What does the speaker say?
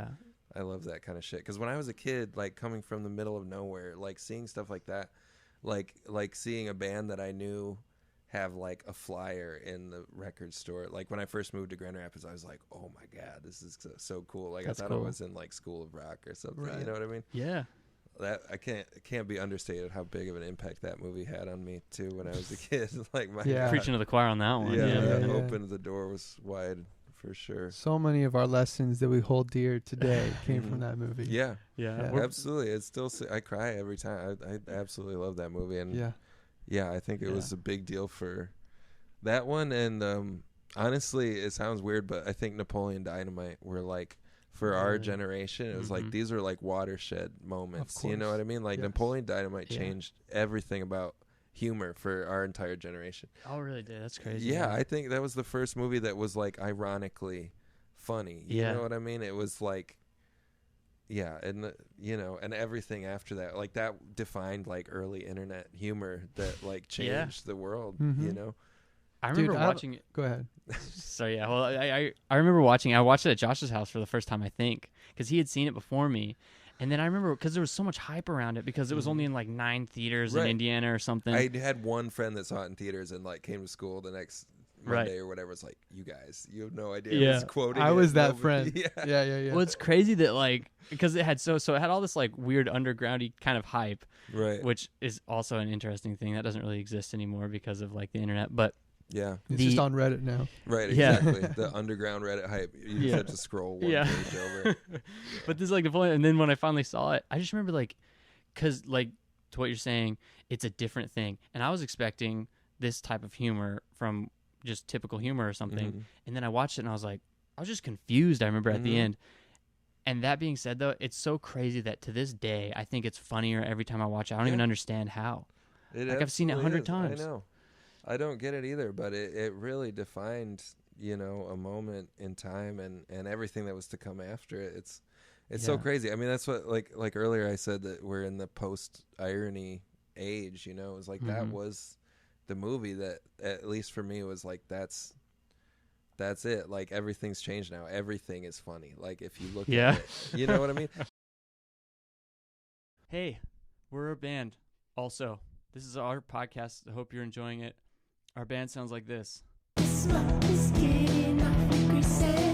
Yeah. I love that kind of shit. Because when I was a kid, like coming from the middle of nowhere, like seeing stuff like that, like seeing a band that I knew have like a flyer in the record store. Like when I first moved to Grand Rapids, I was like, oh my God, this is so cool. Like That's I thought cool. I was in like School of Rock or something. Right. You know what I mean? Yeah. That it can't be understated how big of an impact that movie had on me too when I was a kid. Like my Yeah. God. Preaching to the choir on that one. Yeah, that yeah. opened the door was wide for sure. So many of our lessons that we hold dear today came from that movie. Yeah, Yeah. Yeah. absolutely. It's still I cry every time. I absolutely love that movie, and Yeah. I think it Yeah. was a big deal for that one. And honestly, it sounds weird, but I think Napoleon Dynamite were like, for our Really? generation, it was like Mhm. these are like watershed moments. You know course. what I mean? Like Yes. Napoleon Dynamite Yeah. changed everything about humor for our entire generation. Oh, really did. That's crazy. Yeah, I think that was the first movie that was like ironically funny. You Yeah. know what I mean? It was like, yeah, and and everything after that, like that defined like early internet humor that like changed the world. Mhm. You know? I remember Dude, watching it. Go ahead. So yeah, well, I remember watching. I watched it at Josh's house for the first time, I think, because he had seen it before me. And then I remember because there was so much hype around it because it was only in like 9 theaters in Right. Indiana or something. I had one friend that saw it in theaters and like came to school the next Monday or whatever. It's like, you guys, you have no idea. Yeah. I was quoting. I it. was that Nobody- friend. Yeah. Yeah. Well, it's crazy that like because it had so it had all this like weird undergroundy kind of hype, Right. which is also an interesting thing that doesn't really exist anymore because of like the internet. But Yeah. It's just on Reddit now. Right. Yeah. Exactly. The underground Reddit hype. You just Yeah. have to scroll one Yeah. page over. But this is like the point. And then when I finally saw it, I just remember like, because like to what you're saying, it's a different thing. And I was expecting this type of humor from just typical humor or something. Mhm. And then I watched it and I was like, I was just confused. I remember at the Mhm. end. And that being said, though, it's so crazy that to this day, I think it's funnier every time I watch it. I don't even understand how. It I've seen it 100 absolutely is. times. I know. I don't get it either, but it really defined, a moment in time and everything that was to come after it. It's so Yeah. crazy. I mean, that's what like earlier I said that we're in the post irony age, It was like that Mhm. was the movie that at least for me was like that's it. Like everything's changed now. Everything is funny. Like if you look Yeah. at it, you know what I mean? Hey, we're a band. Also, this is our podcast. I hope you're enjoying it. Our band sounds like this. Smoke is getting off the crusade.